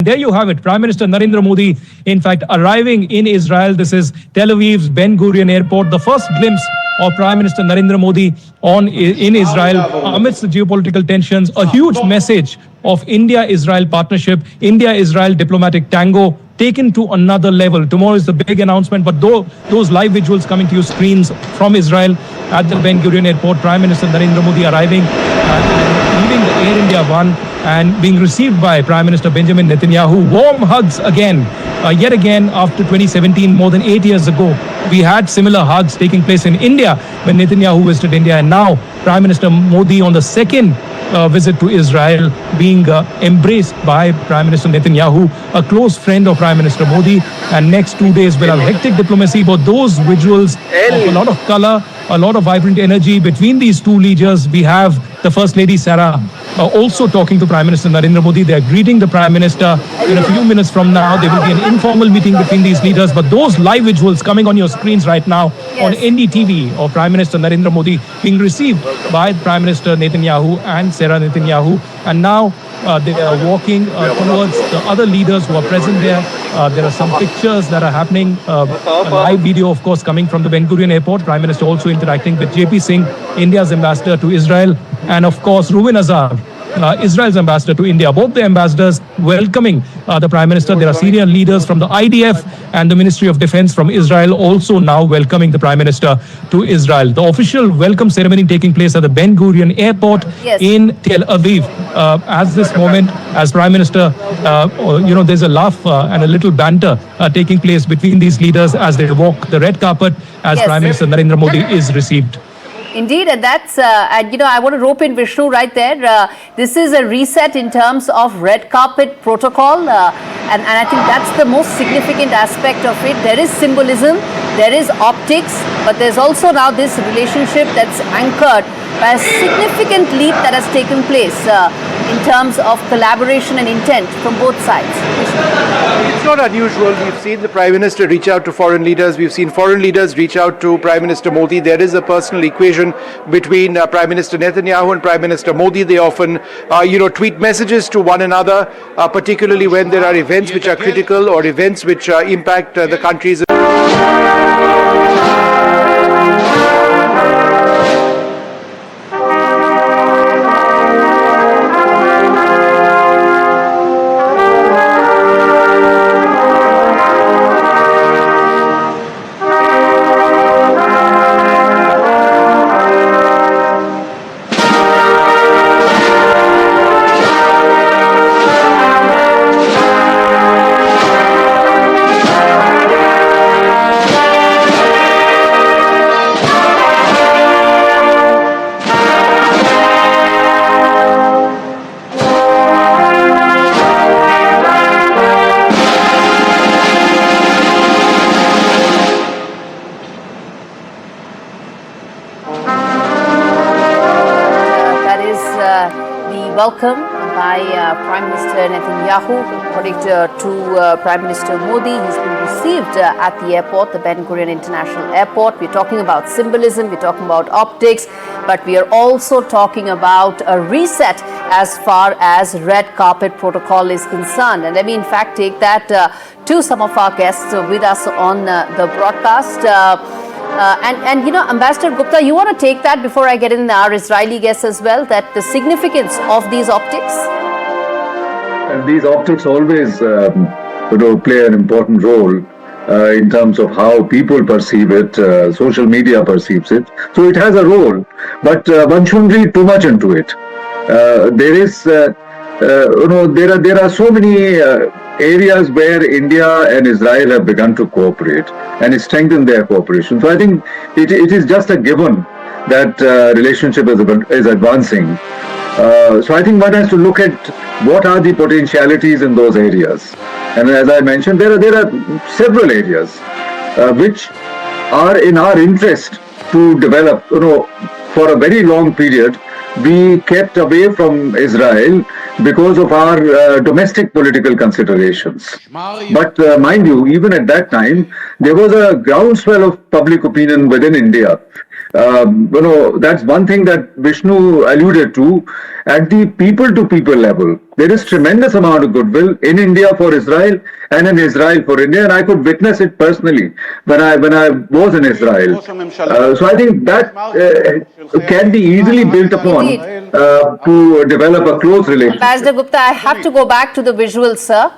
There you have it, Prime Minister Narendra Modi, in fact, arriving in Israel. This is Tel Aviv's Ben Gurion airport, the first glimpse of Prime Minister Narendra Modi in Israel amidst the geopolitical tensions. A huge message of India-Israel partnership, India-Israel diplomatic tango taken to another level. Tomorrow is the big announcement, but those live visuals coming to your screens from Israel at the Ben Gurion airport, Prime Minister Narendra Modi arriving and leaving the Air India One and being received by Prime Minister Benjamin Netanyahu. Warm hugs again, yet again after 2017, more than 8 years ago. We had similar hugs taking place in India when Netanyahu visited India, and now Prime Minister Modi on the second visit to Israel being embraced by Prime Minister Netanyahu, a close friend of Prime Minister Modi. And next 2 days will have hectic diplomacy, but those visuals of a lot of color, a lot of vibrant energy between these two leaders. We have the First Lady Sara also talking to Prime Minister Narendra Modi. They are greeting the Prime Minister. In a few minutes from now, there will be an informal meeting between these leaders. But those live visuals coming on your screens right now on NDTV of Prime Minister Narendra Modi being received by Prime Minister Netanyahu and Sara Netanyahu. And now they are walking towards the other leaders who are present there. There are some pictures that are happening. A live video, of course, coming from the Ben Gurion airport. Prime Minister also interacting with JP Singh, India's ambassador to Israel. And of course, Ruben Azar, Israel's ambassador to India. Both the ambassadors welcoming the Prime Minister. There are senior leaders from the IDF and the Ministry of Defense from Israel also now welcoming the Prime Minister to Israel. The official welcome ceremony taking place at the Ben Gurion airport in Tel Aviv. As this moment, as Prime Minister, there's a laugh and a little banter taking place between these leaders as they walk the red carpet as Prime Minister Narendra Modi is received. Indeed, and that's, I want to rope in Vishnu right there. This is a reset in terms of red carpet protocol, and I think that's the most significant aspect of it. There is symbolism, there is optics, but there's also now this relationship that's anchored by a significant leap that has taken place in terms of collaboration and intent from both sides. It's not unusual. We've seen the Prime Minister reach out to foreign leaders. We've seen foreign leaders reach out to Prime Minister Modi. There is a personal equation between Prime Minister Netanyahu and Prime Minister Modi. They often, tweet messages to one another, particularly when there are events which are critical or events which impact the countries. Welcome by Prime Minister Netanyahu. According to Prime Minister Modi, he's been received at the airport, the Ben Gurion International Airport. We're talking about symbolism, we're talking about optics, but we are also talking about a reset as far as red carpet protocol is concerned. And let me in fact take that to some of our guests with us on the broadcast. Ambassador Gupta, you want to take that before I get in our Israeli guests as well, that the significance of these optics? These optics always play an important role in terms of how people perceive it, social media perceives it. So it has a role, but one shouldn't read too much into it. There are so many areas where India and Israel have begun to cooperate and strengthen their cooperation. So I think it is just a given that relationship is advancing. So I think one has to look at what are the potentialities in those areas. And as I mentioned, there are several areas which are in our interest to develop. For a very long period, we kept away from Israel because of our domestic political considerations. But mind you, even at that time, there was a groundswell of public opinion within India That's one thing that Vishnu alluded to. At the people-to-people level, there is tremendous amount of goodwill in India for Israel and in Israel for India, and I could witness it personally when I was in Israel. So I think that can be easily built upon to develop a close relationship. Ambassador Gupta, I have to go back to the visuals, sir.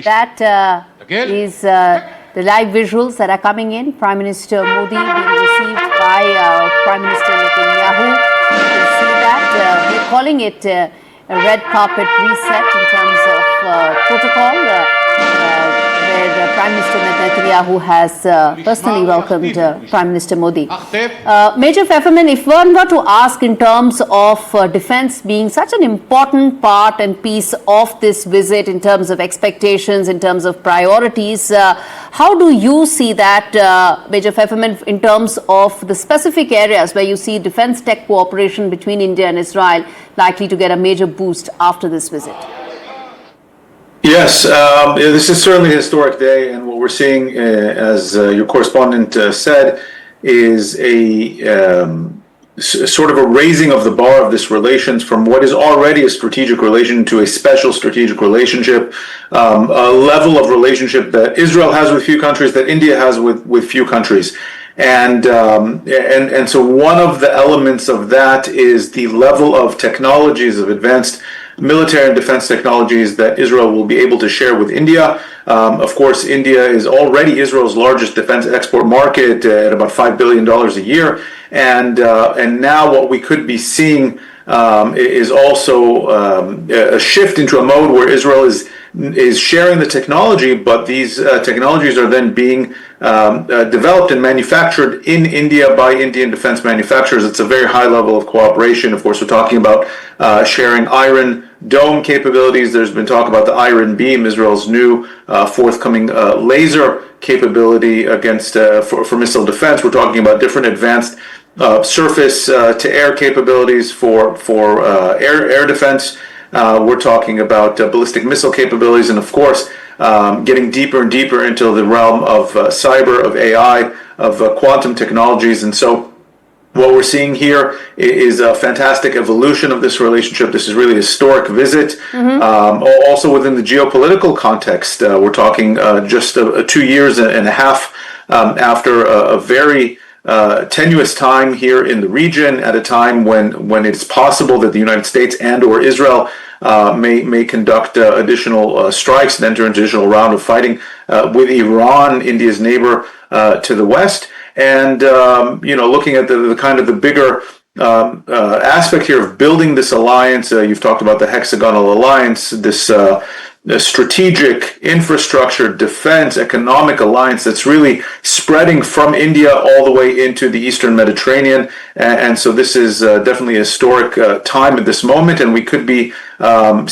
That is the live visuals that are coming in. Prime Minister Modi being received by Prime Minister Netanyahu. You can see that. We're calling it a red carpet reset in terms of protocol. Where Prime Minister Netanyahu has personally welcomed Prime Minister Modi. Major Pfefferman, if one were to ask in terms of defense being such an important part and piece of this visit in terms of expectations, in terms of priorities, how do you see that, Major Pfefferman, in terms of the specific areas where you see defense tech cooperation between India and Israel likely to get a major boost after this visit? Yes, this is certainly a historic day, and what we're seeing, as your correspondent said, is a sort of a raising of the bar of this relations from what is already a strategic relation to a special strategic relationship, a level of relationship that Israel has with few countries, that India has with few countries. And so one of the elements of that is the level of technologies, of advanced military and defense technologies that Israel will be able to share with India. Of course, India is already Israel's largest defense export market at about $5 billion a year. And now what we could be seeing is also a shift into a mode where Israel is sharing the technology, but these technologies are then being developed and manufactured in India by Indian defense manufacturers. It's a very high level of cooperation. Of course, we're talking about sharing Iron Dome capabilities. There's been talk about the Iron Beam, Israel's new forthcoming laser capability against for missile defense. We're talking about different advanced surface to air capabilities for air defense. We're talking about ballistic missile capabilities, and of course, getting deeper and deeper into the realm of cyber, of AI, of quantum technologies. And so What we're seeing here is a fantastic evolution of this relationship. This is really a historic visit. Also within the geopolitical context, we're talking just 2 years and a half after a very tenuous time here in the region, at a time when it's possible that the United States and or Israel may conduct additional strikes and enter into an additional round of fighting with Iran, India's neighbor to the west. And looking at the kind of the bigger aspect here of building this alliance, you've talked about the hexagonal alliance, this strategic infrastructure, defense, economic alliance that's really spreading from India all the way into the Eastern Mediterranean. And so this is definitely a historic time at this moment, and we could be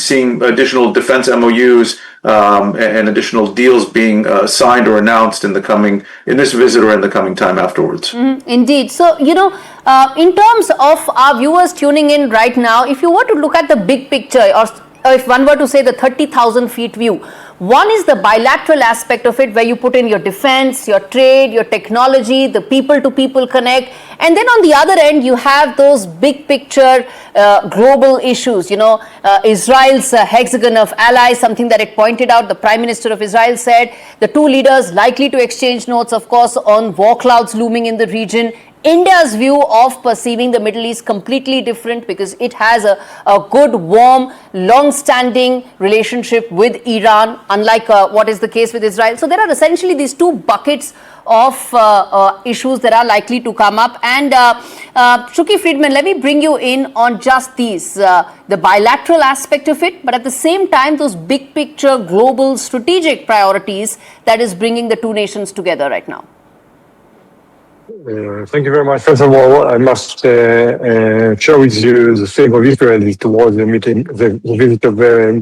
seeing additional defense MOUs and additional deals being signed or announced in this visit or in the coming time afterwards. Indeed. So, in terms of our viewers tuning in right now, if you were to look at the big picture, or if one were to say the 30,000 feet view, one is the bilateral aspect of it, where you put in your defense, your trade, your technology, the people-to-people connect. And then on the other end, you have those big picture global issues, Israel's hexagon of allies, something that it pointed out. The Prime Minister of Israel said the two leaders likely to exchange notes, of course, on war clouds looming in the region. India's view of perceiving the Middle East completely different, because it has a good, warm, long-standing relationship with Iran, unlike what is the case with Israel. So there are essentially these two buckets of issues that are likely to come up. And Shuki Friedman, let me bring you in on just these, the bilateral aspect of it, but at the same time, those big picture global strategic priorities that is bringing the two nations together right now. Thank you very much. First of all, I must share with you the state of Israel towards the meeting, the visit of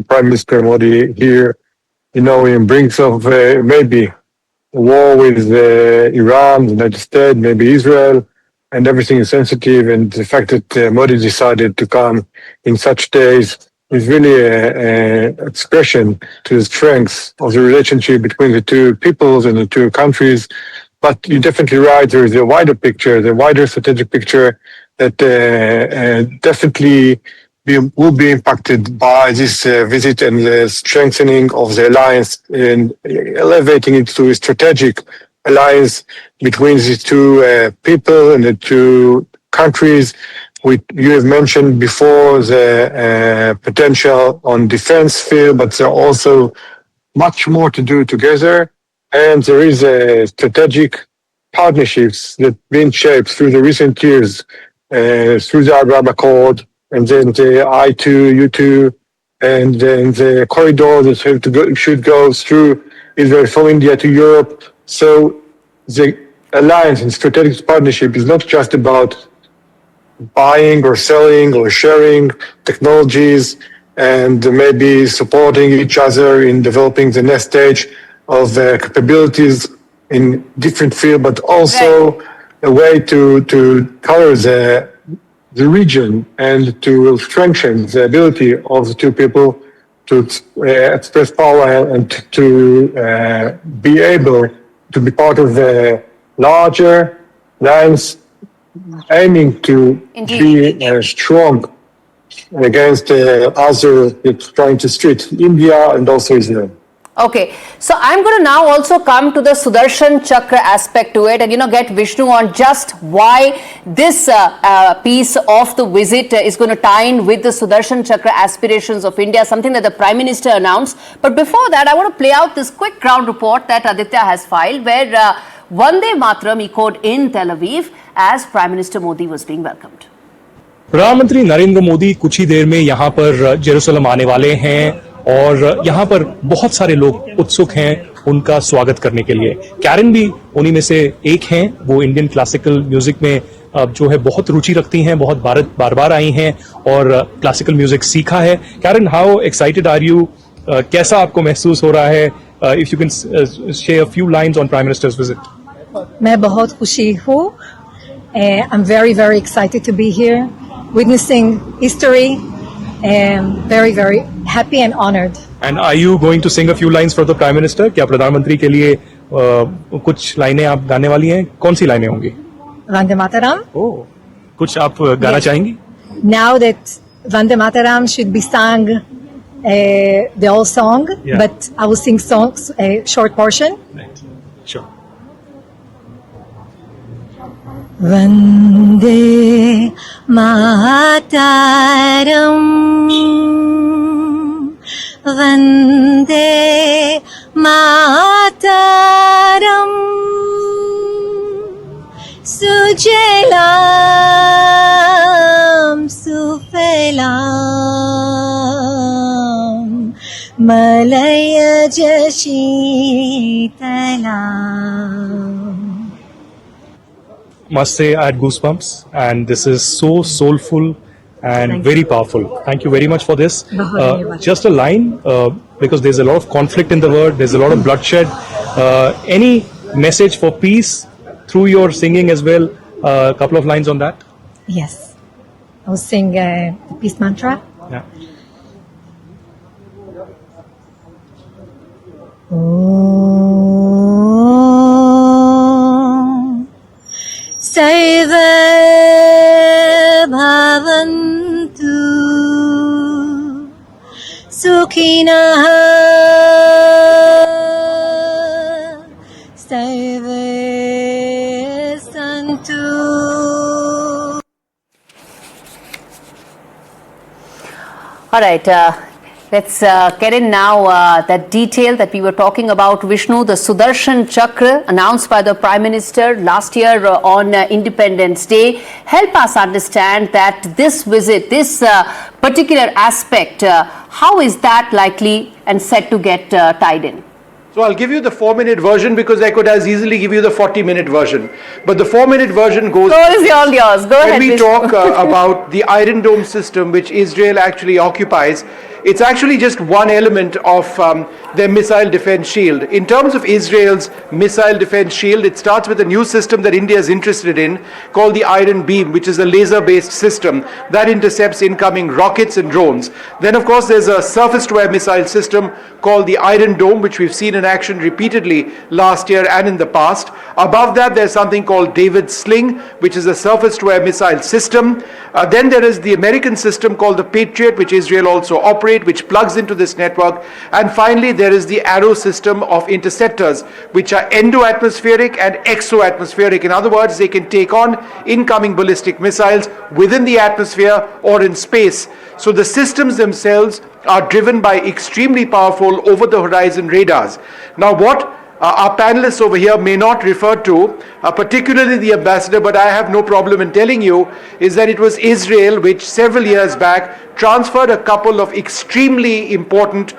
Prime Minister Modi here. In brings of maybe a war with Iran, the United States, maybe Israel, and everything is sensitive. And the fact that Modi decided to come in such days is really an expression to the strength of the relationship between the two peoples and the two countries. But you're definitely right, there is a wider picture, the wider strategic picture that definitely will be impacted by this visit and the strengthening of the alliance and elevating it to a strategic alliance between the two people and the two countries. You have mentioned before the potential on defense field, but there are also much more to do together. And there is a strategic partnerships that have been shaped through the recent years, through the Arab Accord, and then the I2, U2, and then the corridor that should go through Israel from India to Europe. So the alliance and strategic partnership is not just about buying or selling or sharing technologies and maybe supporting each other in developing the next stage of capabilities in different fields, but also a way to color the region and to strengthen the ability of the two people to express power and to be able to be part of the larger alliance, aiming to be strong against other that's trying to street India and also Israel. Okay, so I'm going to now also come to the Sudarshan Chakra aspect to it and, get Vishnu on just why this piece of the visit is going to tie in with the Sudarshan Chakra aspirations of India, something that the Prime Minister announced. But before that, I want to play out this quick ground report that Aditya has filed, where Vande Mataram echoed in Tel Aviv as Prime Minister Modi was being welcomed. प्रधानमंत्री नरेंद्र मोदी कुछ ही देर में यहाँ पर Jerusalem आने वाले हैं और यहाँ पर बहुत सारे लोग उत्सुक हैं उनका स्वागत करने के लिए। कैरन भी उन्हीं में से एक हैं। वो इंडियन क्लासिकल म्यूजिक में जो है बहुत रुचि रखती हैं, बहुत बार आई हैं और क्लासिकल म्यूजिक सीखा है। Karen, how excited are you? कैसा आपको महसूस हो रहा है? If you can share a few lines on prime minister's visit. मैं बहुत खुशी हूँ। I'm very, very excited to be here, witnessing history, and very, very happy and honored. And are you going to sing a few lines for the Prime Minister? क्या प्रधानमंत्री के लिए कुछ लाइनें आप गाने वाली हैं? कौन सी लाइनें होंगी? Vande Mataram. Oh. कुछ आप गाना Yes. चाहेंगी? Now that Vande Mataram should be sung the whole song, Yeah. but I will sing songs, a short portion. Right. Sure. Vande Mataram, Vande Mataram, Sujalam Sufalam, Malaya Shitalam. Must say I had goosebumps, and this is so soulful and Thank very powerful. Thank you very much for this. Just a line, because there's a lot of conflict in the world, there's a lot of bloodshed. Any message for peace through your singing as well? A couple of lines on that. Yes, I will sing the peace mantra. Yeah. Om Sarva Bhavantu Sukhinah Sarve Santu. All right, let's get in now that detail that we were talking about, Vishnu, the Sudarshan Chakra announced by the Prime Minister last year on Independence Day. Help us understand that this visit, this particular aspect, how is that likely and set to get tied in? So I'll give you the 4-minute version because I could as easily give you the 40-minute version. But the 4-minute version goes... So is all yours. Go ahead. When we Vishnu. talk about the Iron Dome system which Israel actually occupies, it's actually just one element of their missile defense shield. In terms of Israel's missile defense shield, it starts with a new system that India is interested in called the Iron Beam, which is a laser-based system that intercepts incoming rockets and drones. Then, of course, there's a surface-to-air missile system called the Iron Dome, which we've seen in action repeatedly last year and in the past. Above that, there's something called David's Sling, which is a surface-to-air missile system. Then there is the American system called the Patriot, which Israel also operates, which plugs into this network. And finally, there is the Arrow system of interceptors, which are endo-atmospheric and exo-atmospheric. In other words, they can take on incoming ballistic missiles within the atmosphere or in space. So the systems themselves are driven by extremely powerful over-the-horizon radars. Now, what our panelists over here may not refer to, particularly the ambassador, but I have no problem in telling you, is that it was Israel which several years back transferred a couple of extremely important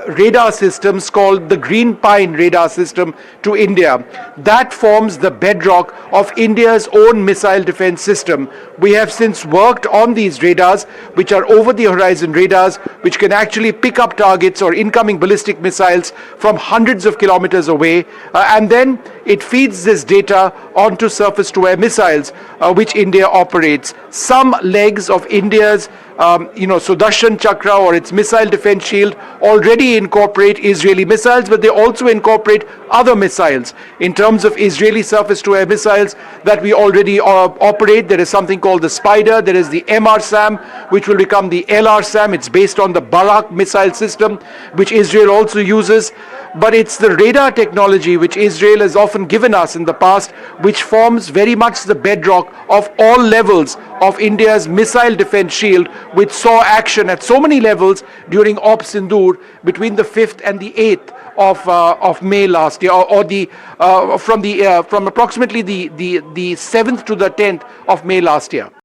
radar systems called the Green Pine radar system to India. That forms the bedrock of India's own missile defense system. We have since worked on these radars, which are over-the-horizon radars, which can actually pick up targets or incoming ballistic missiles from hundreds of kilometers away, and then it feeds this data onto surface-to-air missiles, which India operates. Some legs of India's Sudarshan Chakra or its missile defense shield already incorporate Israeli missiles, but they also incorporate other missiles. In terms of Israeli surface-to-air missiles that we already operate, there is something called the Spider, there is the MR-SAM, which will become the LR-SAM. It's based on the Barak missile system, which Israel also uses. But it's the radar technology which Israel has often given us in the past, which forms very much the bedrock of all levels of India's missile defense shield, which saw action at so many levels during Op Sindoor between the 5th and the 8th of May last year, or from approximately the 7th to the 10th of May last year.